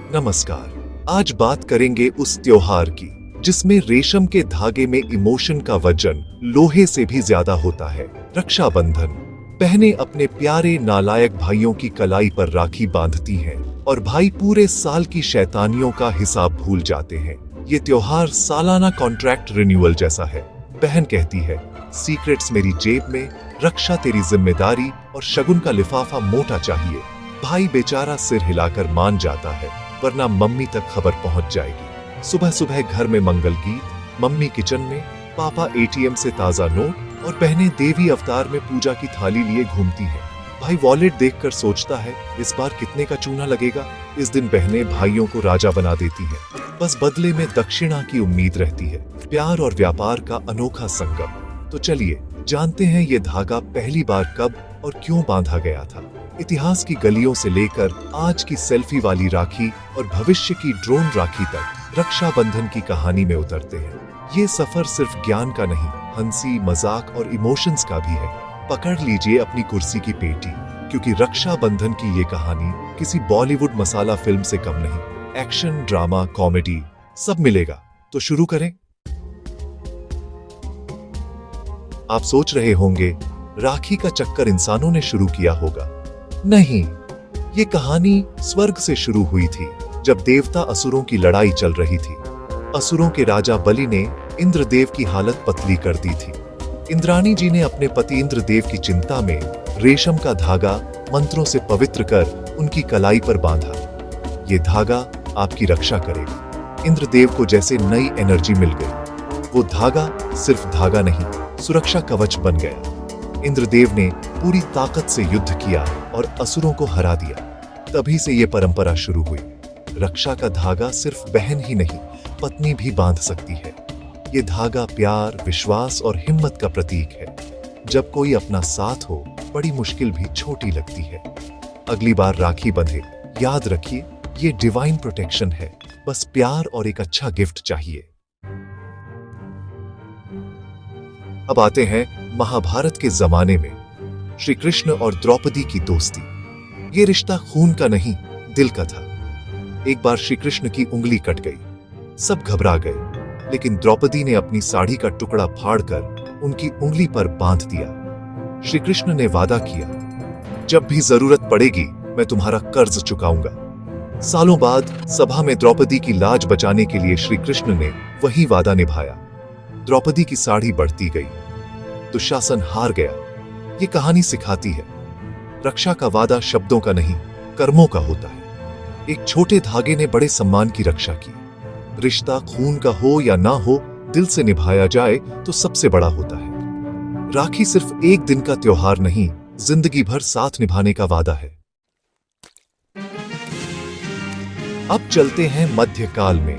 नमस्कार। आज बात करेंगे उस त्योहार की जिसमें रेशम के धागे में इमोशन का वजन लोहे से भी ज्यादा होता है। रक्षाबंधन। बहनें अपने प्यारे नालायक भाइयों की कलाई पर राखी बांधती हैं और भाई पूरे साल की शैतानियों का हिसाब भूल जाते हैं। ये त्योहार सालाना कॉन्ट्रैक्ट रिन्यूअल जैसा है। बहन कहती है, सीक्रेट्स मेरी जेब में, रक्षा तेरी जिम्मेदारी और शगुन का लिफाफा मोटा चाहिए। भाई बेचारा सिर हिलाकर मान जाता है, वरना मम्मी तक खबर पहुंच जाएगी। सुबह सुबह घर में मंगल गीत, मम्मी किचन में, पापा एटीएम से ताजा नोट और बहनें देवी अवतार में पूजा की थाली लिए घूमती हैं। भाई वॉलेट देखकर सोचता है, इस बार कितने का चूना लगेगा। इस दिन बहनें भाइयों को राजा बना देती हैं, बस बदले में दक्षिणा की उम्मीद रहती है। प्यार और व्यापार का अनोखा संगम। तो चलिए जानते हैं ये धागा पहली बार कब और क्यों बांधा गया था। इतिहास की गलियों से लेकर आज की सेल्फी वाली राखी और भविष्य की ड्रोन राखी तक रक्षाबंधन की कहानी में उतरते हैं। ये सफर सिर्फ ज्ञान का नहीं, हंसी मजाक और इमोशंस का भी है। पकड़ लीजिए अपनी कुर्सी की पेटी, क्योंकि रक्षाबंधन की ये कहानी किसी बॉलीवुड मसाला फिल्म से कम नहीं। एक्शन, ड्रामा, कॉमेडी सब मिलेगा। तो शुरू करें। आप सोच रहे होंगे, राखी का चक्कर इंसानों ने शुरू किया होगा। नहीं, ये कहानी स्वर्ग से शुरू हुई थी, जब देवता असुरों की लड़ाई चल रही थी। असुरों के राजा बलि ने इंद्रदेव की हालत पतली कर दी थी। इंद्राणी जी ने अपने पति इंद्रदेव की चिंता में रेशम का धागा मंत्रों से पवित्र कर उनकी कलाई पर बांधा। ये धागा आपकी रक्षा करेगा। इंद्रदेव को जैसे नई एनर्जी मिल गई। वो धागा सिर्फ धागा नहीं, सुरक्षा कवच बन गया। इंद्रदेव ने पूरी ताकत से युद्ध किया और असुरों को हरा दिया। तभी से ये परंपरा शुरू हुई। रक्षा का धागा सिर्फ बहन ही नहीं, पत्नी भी बांध सकती है। ये धागा प्यार, विश्वास और हिम्मत का प्रतीक है। जब कोई अपना साथ हो, बड़ी मुश्किल भी छोटी लगती है। अगली बार राखी बंधे, याद रखिए, ये डिवाइन प्रोटेक्शन है। बस प्यार और एक अच्छा गिफ्ट चाहिए। अब आते हैं महाभारत के जमाने में। श्री कृष्ण और द्रौपदी की दोस्ती। ये रिश्ता खून का नहीं, दिल का था। एक बार श्री कृष्ण की उंगली कट गई। सब घबरा गए, लेकिन द्रौपदी ने अपनी साड़ी का टुकड़ा फाड़कर उनकी उंगली पर बांध दिया। श्री कृष्ण ने वादा किया, जब भी जरूरत पड़ेगी मैं तुम्हारा कर्ज चुकाऊंगा। सालों बाद सभा में द्रौपदी की लाज बचाने के लिए श्री कृष्ण ने वही वादा निभाया। द्रौपदी की साड़ी बढ़ती गई, दुशासन हार गया। ये कहानी सिखाती है, रक्षा का वादा शब्दों का नहीं, कर्मों का होता है। एक छोटे धागे ने बड़े सम्मान की रक्षा की। रिश्ता खून का हो या ना हो, दिल से निभाया जाए तो सबसे बड़ा होता है। राखी सिर्फ एक दिन का त्योहार नहीं, जिंदगी भर साथ निभाने का वादा है। अब चलते हैं मध्यकाल में।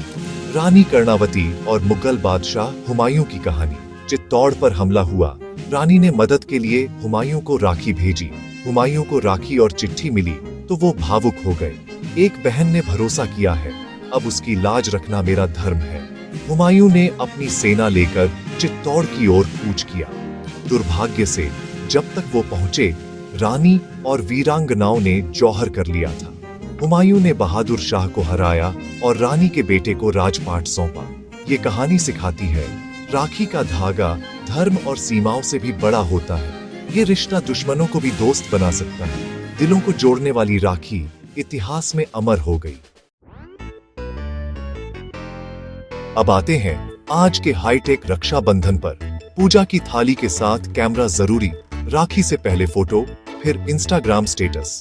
रानी कर्णावती और मुगल बादशाह हुमायूं की कहानी। चित्तौड़ पर हमला हुआ। रानी ने मदद के लिए हुमायूं को राखी भेजी। हुमायूं को राखी और चिट्ठी मिली तो वो भावुक हो गए। एक बहन ने भरोसा किया है, अब उसकी लाज रखना मेरा धर्म है। हुमायूं ने अपनी सेना लेकर चित्तौड़ की ओर कूच किया। दुर्भाग्य से जब तक वो पहुंचे, रानी और वीरांगनाओं ने जौहर कर लिया था। हुमायूं ने बहादुर शाह को हराया और रानी के बेटे को राजपाट सौंपा। ये कहानी सिखाती है, राखी का धागा धर्म और सीमाओं से भी बड़ा होता है। ये रिश्ता दुश्मनों को भी दोस्त बना सकता है। दिलों को जोड़ने वाली राखी इतिहास में अमर हो गई। अब आते हैं आज के हाईटेक रक्षाबंधन पर। पूजा की थाली के साथ कैमरा जरूरी। राखी से पहले फोटो, फिर इंस्टाग्राम स्टेटस।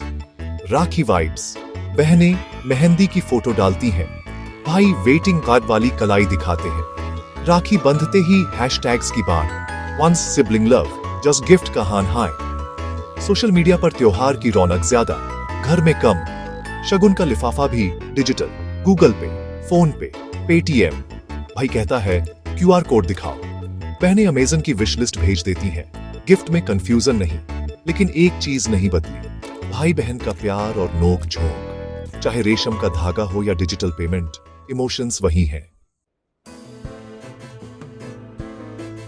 राखी वाइब्स। बहनें मेहंदी की फोटो डालती हैं, भाई वेटिंग कार्ड वाली कलाई दिखाते हैं। राखी बंधते ही हैशटैग्स की बाढ़। Once sibling love, just gift का हान हाय। सोशल मीडिया पर त्योहार की रौनक ज्यादा, घर में कम। शगुन का लिफाफा भी डिजिटल, गूगल पे, फोन पे, पेटीएम। भाई कहता है, क्यूआर कोड दिखाओ। बहनें अमेज़न की विश लिस्ट भेज देती हैं। गिफ्ट में कंफ्यूजन नहीं, लेकिन एक चीज नहीं बदली, भाई बहन का प्यार और नोक झोंक। चाहे रेशम का धागा हो या डिजिटल पेमेंट, इमोशंस वही हैं।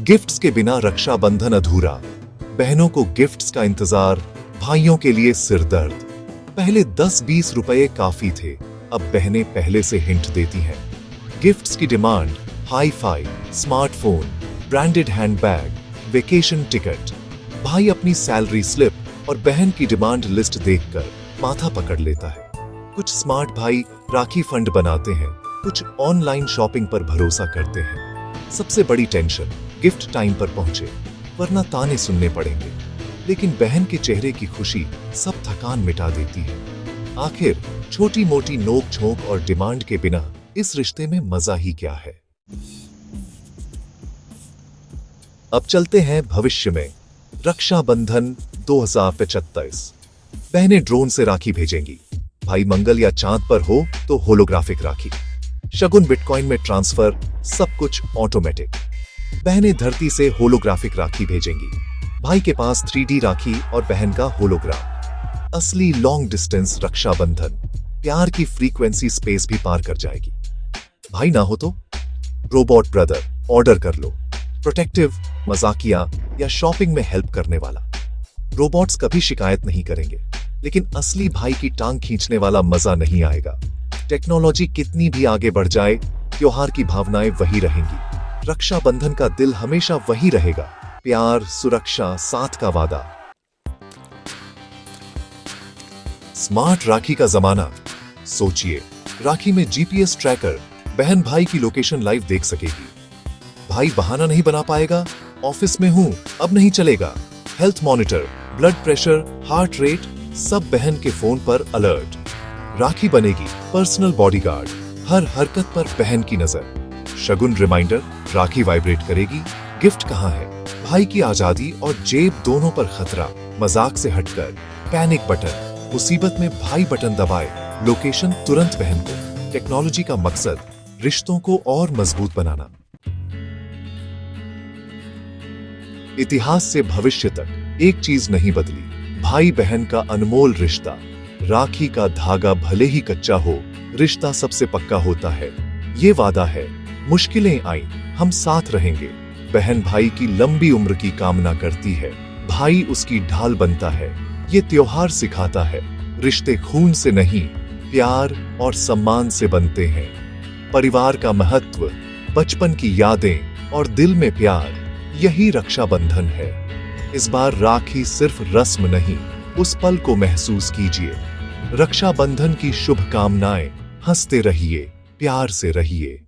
गिफ्ट्स के बिना रक्षाबंधन अधूरा। बहनों को गिफ्ट्स का इंतजार, भाइयों के लिए सिरदर्द। पहले 10-20 रुपए काफी थे, अब बहनें पहले से हिंट देती हैं। गिफ्ट्स की demand hi fi, smartphone, branded handbag, vacation ticket. भाई अपनी सैलरी स्लिप और बहन की डिमांड लिस्ट देखकर माथा पकड़ लेता है। कुछ स्मार्ट भाई राखी फंड बनाते हैं, कुछ ऑनलाइन शॉपिंग पर भरोसा करते हैं। सबसे बड़ी टेंशन गिफ्ट टाइम पर पहुंचे, वरना ताने सुनने पड़ेंगे। लेकिन बहन के चेहरे की खुशी सब थकान मिटा देती है। आखिर छोटी मोटी नोक झोंक और डिमांड के बिना इस रिश्ते में मजा ही क्या है। अब चलते हैं भविष्य में। रक्षाबंधन 2075। बहनें ड्रोन से राखी भेजेंगी। भाई मंगल या चांद पर हो तो होलोग्राफिक राखी। शगुन बिटकॉइन में ट्रांसफर, सब कुछ ऑटोमेटिक। बहनें धरती से होलोग्राफिक राखी भेजेंगी। भाई के पास 3D राखी और बहन का होलोग्राम। असली लॉन्ग डिस्टेंस रक्षाबंधन। प्यार की फ्रीक्वेंसी स्पेस भी पार कर जाएगी। भाई ना हो तो रोबोट ब्रदर ऑर्डर कर लो। प्रोटेक्टिव, मजाकिया या शॉपिंग में हेल्प करने वाला। रोबोट्स कभी शिकायत नहीं करेंगे, लेकिन असली भाई की टांग खींचने वाला मजा नहीं आएगा। टेक्नोलॉजी कितनी भी आगे बढ़ जाए, त्योहार की भावनाएं वही रहेंगी। रक्षाबंधन का दिल हमेशा वही रहेगा। प्यार, सुरक्षा, साथ का वादा। स्मार्ट राखी का जमाना। सोचिए, राखी में जीपीएस ट्रैकर, बहन भाई की लोकेशन लाइव देख सकेगी। भाई बहाना नहीं बना पाएगा, ऑफिस में हूं अब नहीं चलेगा। Health monitor, blood pressure, heart rate, सब बहन के फोन पर अलर्ट। राखी बनेगी पर्सनल बॉडीगार्ड, हर हरकत पर बहन की नजर। शगुन रिमाइंडर, राखी वाइब्रेट करेगी, गिफ्ट कहाँ है। भाई की आजादी और जेब दोनों पर खतरा। मजाक से हटकर पैनिक बटन, मुसीबत में भाई बटन दबाए, लोकेशन तुरंत बहन को। टेक्नोलॉजी का मकसद रिश्तों को और मजबूत बनाना। इतिहास से भविष्य तक एक चीज नहीं बदली, भाई बहन का अनमोल रिश्ता। राखी का धागा भले ही कच्चा हो, रिश्ता सबसे पक्का होता है। ये वादा है, मुश्किलें आई हम साथ रहेंगे। बहन भाई की लंबी उम्र की कामना करती है, भाई उसकी ढाल बनता है। ये त्योहार सिखाता है, रिश्ते खून से नहीं, प्यार और सम्मान से बनते हैं। परिवार का महत्व, बचपन की यादें और दिल में प्यार, यही रक्षाबंधन है। इस बार राखी सिर्फ रस्म नहीं, उस पल को महसूस कीजिए। रक्षाबंधन की शुभकामनाएं। हंसते रहिए, प्यार से रहिए।